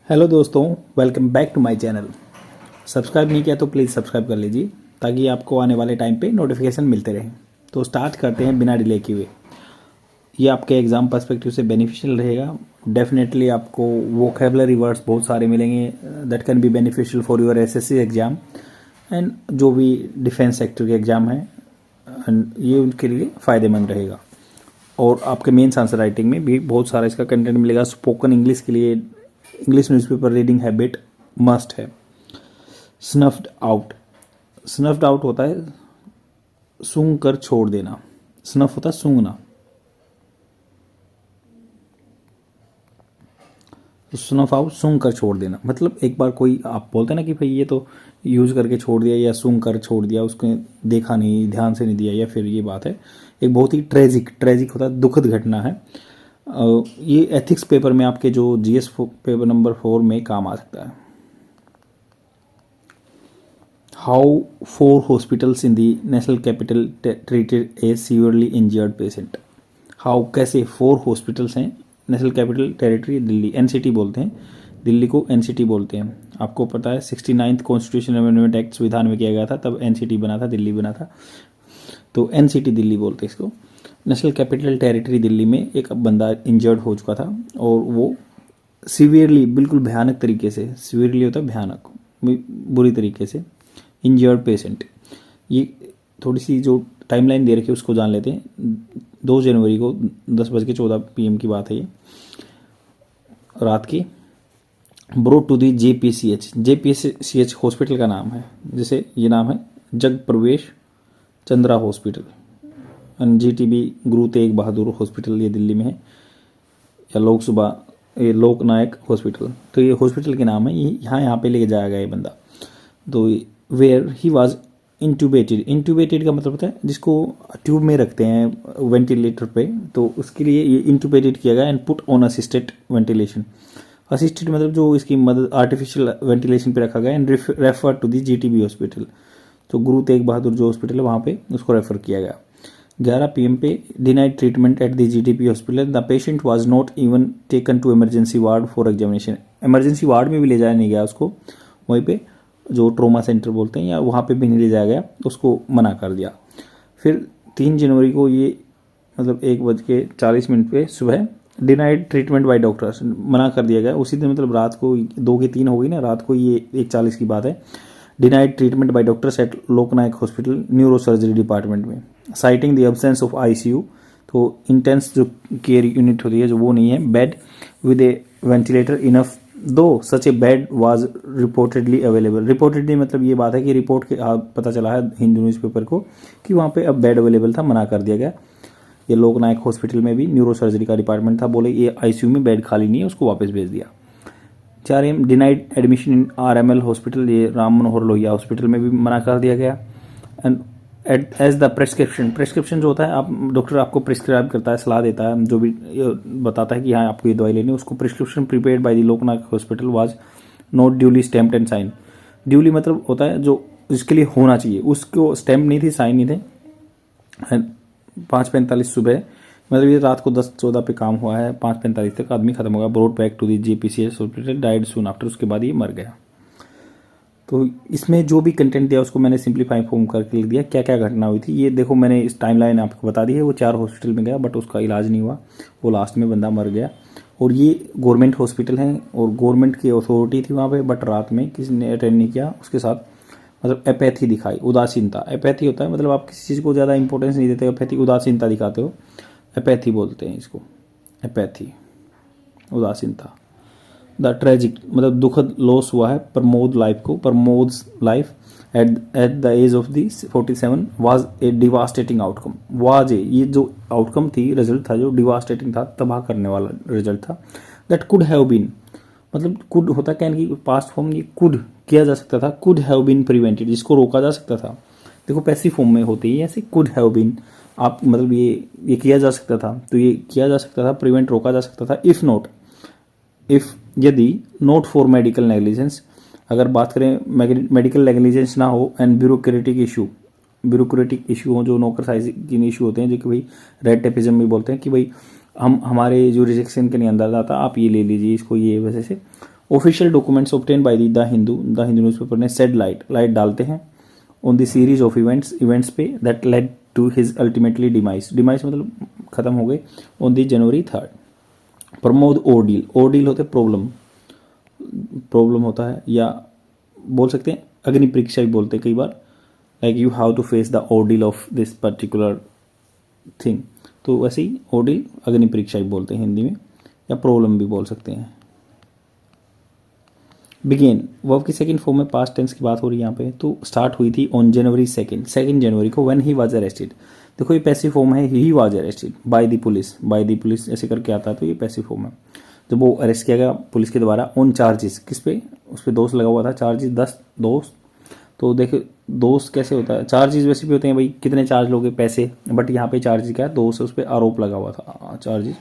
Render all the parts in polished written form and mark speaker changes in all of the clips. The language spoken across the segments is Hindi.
Speaker 1: हेलो दोस्तों, welcome back to my channel. Subscribe नहीं किया तो प्लीज़ सब्सक्राइब कर लीजिए ताकि आपको आने वाले टाइम पे नोटिफिकेशन मिलते रहें। तो स्टार्ट करते हैं बिना डिले किए हुए। ये आपके एग्ज़ाम पर्सपेक्टिव से बेनिफिशियल रहेगा। डेफिनेटली आपको वोकेबलरी वर्ड्स बहुत सारे मिलेंगे that can be beneficial for your SSC exam and जो भी डिफेंस सेक्टर के एग्ज़ाम हैं, एंड ये उनके लिए फ़ायदेमंद रहेगा। और आपके मेंस आंसर राइटिंग में भी बहुत सारा इसका कंटेंट मिलेगा। स्पोकन इंग्लिश के लिए English newspaper reading habit must है। स्नफ्ड आउट, स्नफ्ड आउट होता है सूंघ कर छोड़ देना। स्नफ होता है सूंघना, तो स्नफ आउट सूंघ कर छोड़ देना। मतलब एक बार कोई आप बोलते हैं ना कि भाई ये तो यूज़ करके छोड़ दिया या सूंघ कर छोड़ दिया, उसको देखा नहीं, ध्यान से नहीं दिया, या फिर ये बात है एक बहुत ही ट्रेजिक होता है, दुखद घटना है। ये एथिक्स पेपर में आपके जो जीएस पेपर नंबर 4 में काम आ सकता है। How 4 hospitals in the national capital treated A severely injured patient. How कैसे 4 हॉस्पिटल्स हैं national capital territory Delhi, NCT बोलते हैं, दिल्ली को एनसीटी बोलते हैं। आपको पता है 69th कॉन्स्टिट्यूशन अमेंडमेंट एक्ट संविधान में किया गया था, तब एनसीटी बना था, दिल्ली बना था, तो एनसीटी दिल्ली बोलते हैं इसको। नेशनल कैपिटल टेरिटरी दिल्ली में एक बंदा इंजर्ड हो चुका था और वो सीवियरली, बिल्कुल भयानक तरीके से, सीवियरली होता है भयानक, बुरी तरीके से, इंजर्ड पेशेंट। ये थोड़ी सी जो टाइमलाइन दे रखी है उसको जान लेते हैं। 2 जनवरी को 10:14 PM की बात है, ये रात की। Broad to the JPCH hospital का नाम है, जैसे ये नाम है जग प्रवेश Chandra hospital, and GTB Guru Tegh Bahadur hospital, ये दिल्ली में है, या ये लोकनायक हॉस्पिटल, तो ये हॉस्पिटल के नाम है। ये यहाँ पे लेके जाया गया ये बंदा। तो वेयर ही वाज इंटूबेटेड का मतलब होता है जिसको ट्यूब में रखते हैं वेंटिलेटर पे, तो उसके लिए ये इंटूबेटेड किया गया and put on assisted ventilation. Assisted मतलब जो इसकी मदद आर्टिफिशियल वेंटिलेशन पे रखा गया, and refer to the GTB hospital, तो गुरु तेग बहादुर जो हॉस्पिटल है वहाँ पे उसको रेफर किया गया। 11 PM पे denied treatment at the GTB hospital, the patient was not even taken to emergency ward for examination. Emergency ward में भी ले जाया नहीं गया उसको, वहीं पे जो ट्रोमा सेंटर बोलते हैं, या वहाँ पे भी नहीं ले जाया गया, उसको मना कर दिया। फिर 3 जनवरी को ये मतलब 1:40 पे सुबह डिनाइड ट्रीटमेंट बाय डॉक्टर्स, मना कर दिया गया। उसी दिन मतलब रात को 2 की 3 हो गई ना, रात को ये 1:40 की बात है। Denied treatment by doctors at Loknayak hospital neuro surgery department में, citing the absence of ICU, तो इंटेंस जो केयर यूनिट होती है जो वो नहीं है, bed with a ventilator enough, though such a bed was reportedly available. Reportedly मतलब ये बात है कि रिपोर्ट के पता चला है हिंदू न्यूज़पेपर को कि वहाँ पे अब बेड अवेलेबल था, मना कर दिया गया। ये लोकनायक हॉस्पिटल में भी न्यूरो सर्जरी का डिपार्टमेंट था, बोले ये आईसीयू में बेड खाली नहीं है, उसको वापस भेज दिया। 4 denied admission in RML hospital, ये राम मनोहर लोहिया हॉस्पिटल में भी मना कर दिया गया। एंड एज द प्रेस्क्रिप्शन जो होता है, आप डॉक्टर आपको प्रिस्क्राइब करता है, सलाह देता है, जो भी बताता है कि हाँ आपको ये दवाई लेनी है, उसको prescription prepared by the Loknayak hospital was not duly stamped and sign. Duly मतलब होता है जो इसके लिए होना चाहिए, उसको स्टैम्प नहीं थी, साइन नहीं थे। 5:45 सुबह, मतलब ये रात को 10:14 पे काम हुआ है, 5:45 तक आदमी खत्म होगा। Brought back to the JPCH hospital, died soon after, उसके बाद ये मर गया। तो इसमें जो भी कंटेंट दिया उसको मैंने सिंप्लीफाई फॉर्म करके लिख दिया, क्या क्या घटना हुई थी। ये देखो मैंने इस टाइमलाइन आपको बता दी है। वो 4 हॉस्पिटल में गया बट उसका इलाज नहीं हुआ, वो लास्ट में बंदा मर गया। और ये गवर्नमेंट हॉस्पिटल है और गवर्नमेंट की अथॉरिटी थी वहाँ पे, बट रात में किसी ने अटेंड नहीं किया, उसके साथ मतलब एपैथी दिखाई, उदासीनता। एपैथी होता है मतलब आप किसी चीज़ को ज़्यादा इंपॉर्टेंस नहीं देते, एपैथी उदासीनता दिखाते हो, एपैथी बोलते हैं इसको, एपैथी उदासीनता। द ट्रेजिक मतलब दुखद लॉस हुआ है प्रमोद लाइफ को, Pramod's life at the age of the 47 was a devastating outcome. Was ये जो आउटकम थी, रिजल्ट था जो डिवास्टेटिंग था, तबाह करने वाला रिजल्ट था। दैट कुड हैव बीन, मतलब कुड होता कैन की पास्ट फॉर्म, ये कुड किया जा सकता था, कुड हैव बीन प्रिवेंटेड, जिसको रोका जा सकता था। देखो पैसिव फॉर्म में होती है ऐसे, कुड हैव बीन, आप मतलब ये किया जा सकता था, तो ये किया जा सकता था, प्रिवेंट रोका जा सकता था। इफ नॉट, इफ यदि, नॉट फॉर मेडिकल नेग्लिजेंस, अगर बात करें मेडिकल नेग्लिजेंस ना हो, एंड ब्यूरोक्रेटिक इशू हो, जो नौकरशाही के इशू होते हैं, जो कि भाई रेड टेपिज्म भी बोलते हैं कि भाई हमारे जुरिडिक्शन के नहीं अंदर आता, आप ये ले लीजिए इसको, ये वजह से, official documents obtain by the Hindu newspaper ने सेड लाइट डालते हैं on the series of events पे that led to his ultimately demise मतलब खत्म हो गए on the January 3rd। Pramod ordeal होते प्रॉब्लम होता है, या बोल सकते हैं अग्नि परीक्षा भी बोलते हैं कई बार, like you have to face the ordeal of this particular thing. तो वैसे ही ऑर्डील अग्नि परीक्षा भी बोलते हैं हिंदी में, या प्रॉब्लम भी बोल सकते हैं। बिगेन वर्ब की सेकंड फॉर्म में पास्ट टेंस की बात हो रही है यहाँ पे, तो स्टार्ट हुई थी ऑन जनवरी 2 जनवरी को व्हेन ही वाज अरेस्टेड। देखो ये पैसिव फॉर्म है, he was arrested by the police ऐसे करके आता है, तो ये पैसिव फॉर्म है। जब वो अरेस्ट किया गया पुलिस के द्वारा ऑन चार्जेस, किस पे, उस पर दोष लगा हुआ था, चार्जेस 10 दोष। तो देखो दोष कैसे होता है, चार्जेस वैसे भी होते हैं भाई, कितने चार्ज लोगे पैसे, बट यहाँ पे चार्जेस क्या है, दोष है, उस पर आरोप लगा हुआ था, चार्जेस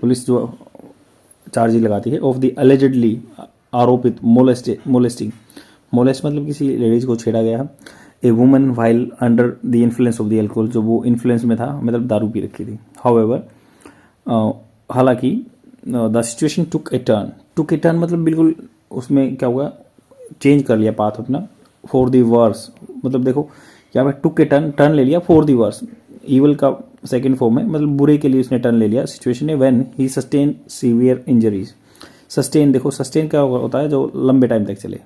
Speaker 1: पुलिस जो चार्जेस लगाती है ऑफ द एलिजिडली आरोपित मोलेस्टिंग, मोलेस्ट मतलब किसी लेडीज को छेड़ा गया है, a woman while under the influence of the alcohol, जो वो इन्फ्लुएंस में था, मतलब दारू पी रखी थी। हाउएवर हालांकि the situation took A turn मतलब बिल्कुल उसमें क्या हुआ, चेंज कर लिया पाथ अपना, फॉर द वर्स, मतलब देखो यहाँ पे टुक ए टर्न ले लिया फॉर द वर्स, ईवल का सेकेंड फॉर्म है, मतलब बुरे के लिए उसने टर्न ले लिया सिचुएशन ने, when he sustain severe injuries. Sustain देखो सस्टेन क्या होता है, जो लंबे टाइम तक चले,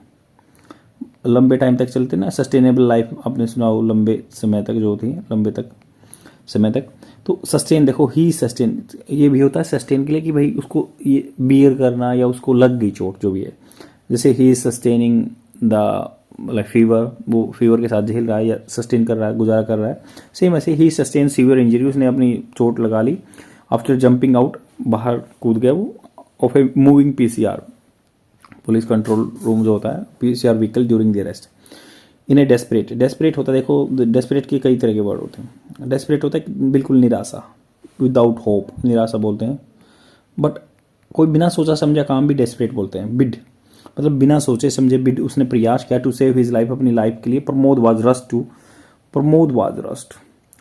Speaker 1: लंबे टाइम तक चलते ना, सस्टेनेबल लाइफ आपने सुना हो, लंबे समय तक जो होती है, लंबे तक समय तक। तो सस्टेन देखो ही सस्टेन, ये भी होता है सस्टेन के लिए कि भाई उसको ये बियर करना या उसको लग गई चोट जो भी है, जैसे he is sustaining the like fever, वो फीवर के साथ झेल रहा है या सस्टेन कर रहा है, गुजारा कर रहा है। सेम ऐसे ही सस्टेन सीवियर इंजरी, उसने अपनी चोट लगा ली आफ्टर जंपिंग आउट, बाहर कूद गया वो, of a moving PCR, police control room जो होता है, PCR vehicle during the arrest. In A desperate होता है, देखो डेस्परेट के कई तरह के वर्ड होते हैं। डेस्परेट होता है बिल्कुल निराशा, विदाउट होप, निराशा बोलते हैं, बट कोई बिना सोचा समझा काम भी डेस्परेट बोलते हैं। बिड मतलब बिना सोचे समझे बिड, उसने प्रयास किया टू सेव हिज लाइफ, अपनी लाइफ के लिए। प्रमोद वाज रस्ट,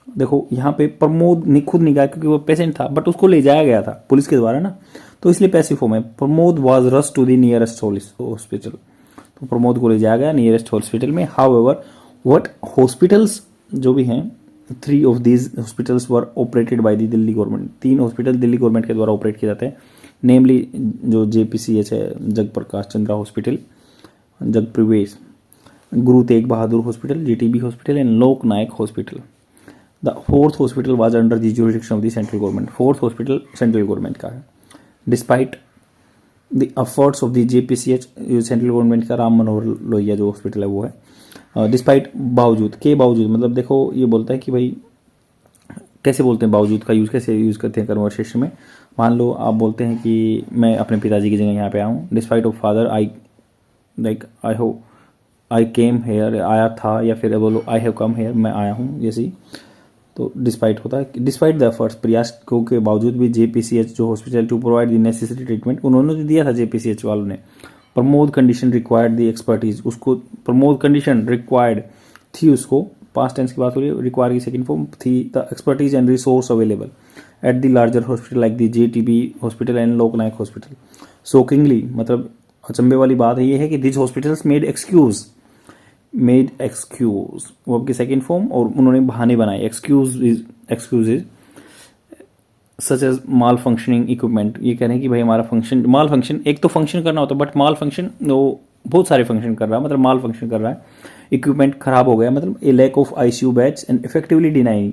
Speaker 1: देखो यहाँ पे प्रमोद ने खुद नहीं गया क्योंकि वो पेशेंट था, बट उसको ले जाया गया था पुलिस के द्वारा ना, तो इसलिए पैसिव फॉर्म है। Pramod was rushed to the nearest hospital, तो प्रमोद को ले जाया गया नियरेस्ट हॉस्पिटल में। हाउएवर व्हाट हॉस्पिटल्स जो भी हैं, 3 of these hospitals were operated by the Delhi government, 3 hospital Delhi government के द्वारा ऑपरेट किए जाते हैं, नेमली जो JPCH है, जगप्रकाश Chandra hospital, Jagpravesh, Guru Tegh Bahadur hospital, GTB hospital and Lok Nayak hospital. The 4th hospital was under the jurisdiction of the central government, 4th hospital central government का है। Despite the efforts of the JPCH, central government का राम मनोहर लोहिया जो हॉस्पिटल है वो है। डिस्पाइट बावजूद, के बावजूद मतलब देखो ये बोलता है कि भाई कैसे बोलते हैं, बावजूद का कैसे यूज़ करते हैं कन्वर्सेशन में। मान लो आप बोलते हैं कि मैं अपने पिताजी की जगह यहाँ पे आया हूँ, despite of father I came here, आया था, या फिर बोलो आई हैव कम हेयर, मैं आया हूँ, जैसे तो डिस्पाइट होता है। डिस्पाइट द एफर्ट्स, प्रयास के बावजूद भी JPCH जो hospital to provide the necessary treatment, उन्होंने तो दिया था JPCH वालों ने। Pramod condition required the expertise, उसको प्रमोद कंडीशन रिक्वायर्ड थी, उसको पास्ट टेंस की बात हो रही है, रिक्वायर की सेकंड फॉर्म थी, the expertise and resource available at the larger hospital like the JTB hospital and Lok Nayak hospital. Shockingly मतलब अचंभे वाली बात ये है कि this hospitals made excuse, verb की सेकंड फॉर्म, और उन्होंने बहाने बनाए, एक्सक्यूजेज सच एज माल फंक्शनिंग इक्विपमेंट। ये कह रहे हैं कि भाई हमारा फंक्शन, माल फंक्शन, एक तो फंक्शन करना होता है बट माल फंक्शन वो बहुत सारे फंक्शन कर रहा है, मतलब माल फंक्शन कर रहा है, इक्विपमेंट खराब हो गया, मतलब a lack of ICU beds and effectively denying,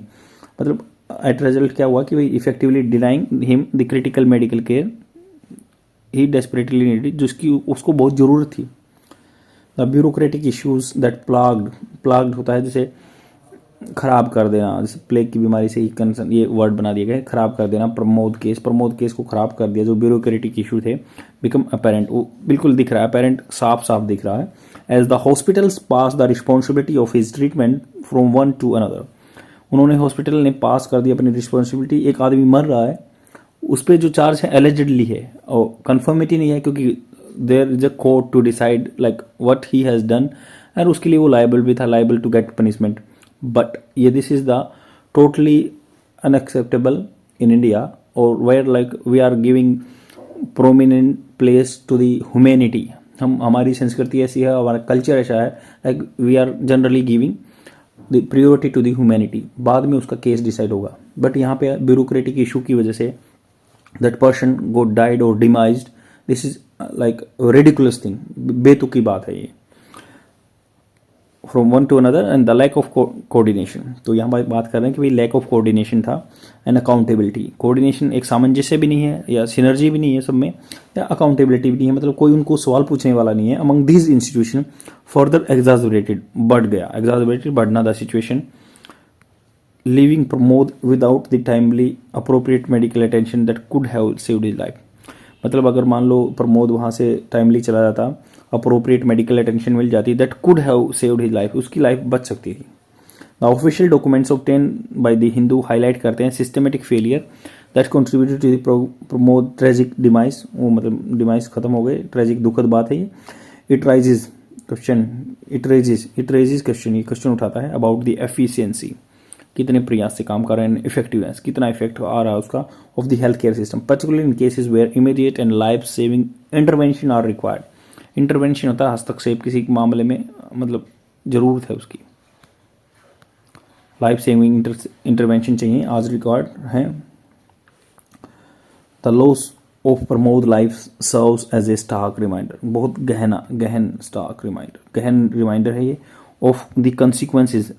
Speaker 1: मतलब एट रिजल्ट क्या हुआ कि भाई effectively denying him the critical medical care he desperately needed, जिसकी उसको बहुत ज़रूरत थी। The bureaucratic issues that plagued होता है जैसे खराब कर देना, जैसे प्लेग की बीमारी से ही कंसर्न, ये वर्ड बना दिया गया, खराब कर देना। प्रमोद केस को खराब कर दिया, जो ब्यूरोक्रेटिक इशू थे, बिकम अपेरेंट, वो बिल्कुल दिख रहा है, अपेरेंट साफ दिख रहा है। As the hospitals pass the responsibility of his treatment from one to another, उन्होंने हॉस्पिटल ने पास कर दी अपनी रिस्पॉन्सिबिलिटी, एक आदमी मर रहा है उस पर जो चार्ज है एलिजिडली है और कन्फर्मिटी नहीं है, क्योंकि there is a court to decide like what he has done, और उसके लिए वो लाइबल भी था, liable to get punishment. But ये this is the totally unacceptable in India, और where like we are giving prominent place to the humanity. हमारी संस्कृति ऐसी है, हमारा कल्चर ऐसा है, like we are generally giving the priority to the humanity. बाद में उसका केस डिसाइड होगा, बट यहाँ पे ब्यूरोक्रेटिक इशू की वजह say that person got died और demised, this is like ridiculous thing, बेतुकी बात है ये। From one to another and the lack of coordination. तो यहाँ बात कर रहे हैं कि भाई लैक ऑफ कोऑर्डिनेशन था एंड अकाउंटेबिलिटी। कोऑर्डिनेशन एक सामंजस्य भी नहीं है या सिनर्जी भी नहीं है सब में, या अकाउंटेबिलिटी भी नहीं है, मतलब कोई उनको सवाल पूछने वाला नहीं है। Among these institution further exaggerated, बढ़ गया, एग्जाजरेटेड बढ़ना the situation, leaving Pramod without the timely appropriate medical attention that could have saved his life. मतलब अगर मान लो प्रमोद वहाँ से टाइमली चला जाता, अप्रोप्रिएट मेडिकल अटेंशन मिल जाती, that could have saved his life, उसकी लाइफ बच सकती थी। The official documents obtain by the Hindu highlight करते हैं systematic failure that contributed to the Pramod tragic demise. वो मतलब डिमाइस खत्म हो गए, ट्रेजिक दुखद बात है ये। इट रेजेस क्वेश्चन, ये क्वेश्चन उठाता है अबाउट द एफिशिएंसी, कितने प्रयास से काम कर रहे हैं, इफेक्टिवनेस, कितना इफेक्ट आ रहा है उसका, of the health care system, particularly in cases where immediate and life saving intervention are required. Intervention होता है हस्तक्षेप, किसी मामले में मतलब जरूरत है उसकी, लाइफ सेविंग इंटरवेंशन चाहिए, आज रिक्वायर्ड है। The loss of Pramod life serves as a stark reminder, बहुत गहन स्टार्क रिमाइंडर, गहन रिमाइंडर है ये, of the consequences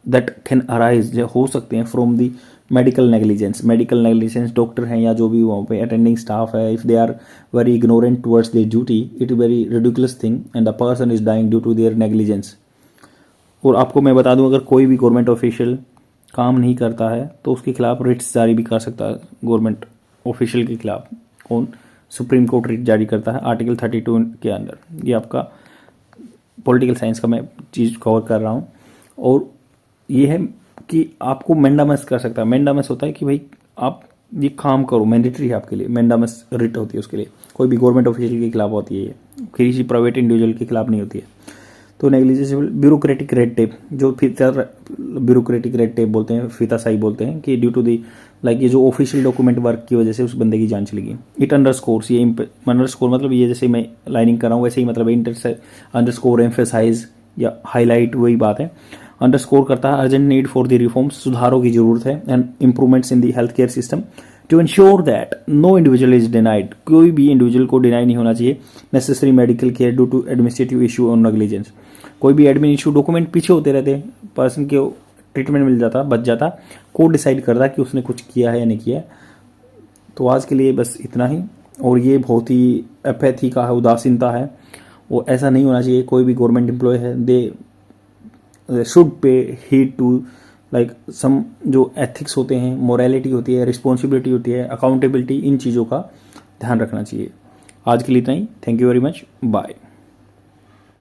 Speaker 1: that can arise, जो हो सकते हैं from the medical negligence, doctor हैं या जो भी वहाँ पे अटेंडिंग स्टाफ है, if they are very ignorant towards their duty, it very ridiculous thing and the person is dying due to their negligence. और आपको मैं बता दूं, अगर कोई भी गवर्नमेंट ऑफिशियल काम नहीं करता है तो उसके खिलाफ रिट्स जारी भी कर सकता है गवर्नमेंट ऑफिशियल के खिलाफ। कौन? सुप्रीम कोर्ट रिट जारी करता है आर्टिकल 32 के अंदर। ये आपका पॉलिटिकल साइंस का मैं चीज़ कवर कर रहा हूँ। और ये है कि आपको मैंडामस कर सकता है। मैंडामस होता है कि भाई आप ये काम करो, मैंडेटरी है आपके लिए। मैंडामस रिट होती है उसके लिए, कोई भी गवर्नमेंट ऑफिशियल के खिलाफ होती है ये, किसी प्राइवेट इंडिविजुअल के खिलाफ नहीं होती है। तो नेग्लिजिबल ब्यूरोक्रेटिक रेड टेप, जो ब्यूरोक्रेटिक रेड टेप बोलते हैं, फीताशाही बोलते हैं, कि ड्यू टू दी लाइक ये जो ऑफिशियल डॉक्यूमेंट वर्क की वजह से उस बंदे की जान चली गई। इट अंडरस्कोर्स, ये अंडरस्कोर मतलब ये जैसे मैं लाइनिंग कर रहा हूँ वैसे ही मतलब अंडरस्कोर, एम्फेसाइज या हाईलाइट, वही बात है। अंडरस्कोर करता है urgent need for the reforms, सुधारों की जरूरत है, and improvements in the health care system to ensure that no individual is denied, कोई भी इंडिविजुअल को डिनाई नहीं होना चाहिए necessary medical care due to administrative issue और नेग्लिजेंस। कोई भी एडमिन इशू, डॉक्यूमेंट पीछे होते रहते, पर्सन के ट्रीटमेंट मिल जाता, बच जाता, कोर्ट डिसाइड करता कि उसने कुछ किया है या नहीं किया। तो आज के लिए बस इतना ही। और ये बहुत ही एपैथी का है, उदासीनता है, वो ऐसा नहीं होना चाहिए। कोई भी गवर्नमेंट एम्प्लॉय है, they should pay heed to like some जो एथिक्स होते हैं, मोरालिटी होती है, रिस्पॉन्सिबिलिटी होती है, अकाउंटेबिलिटी, इन चीज़ों का ध्यान रखना चाहिए। आज के लिए इतना ही। Thank you very much, bye.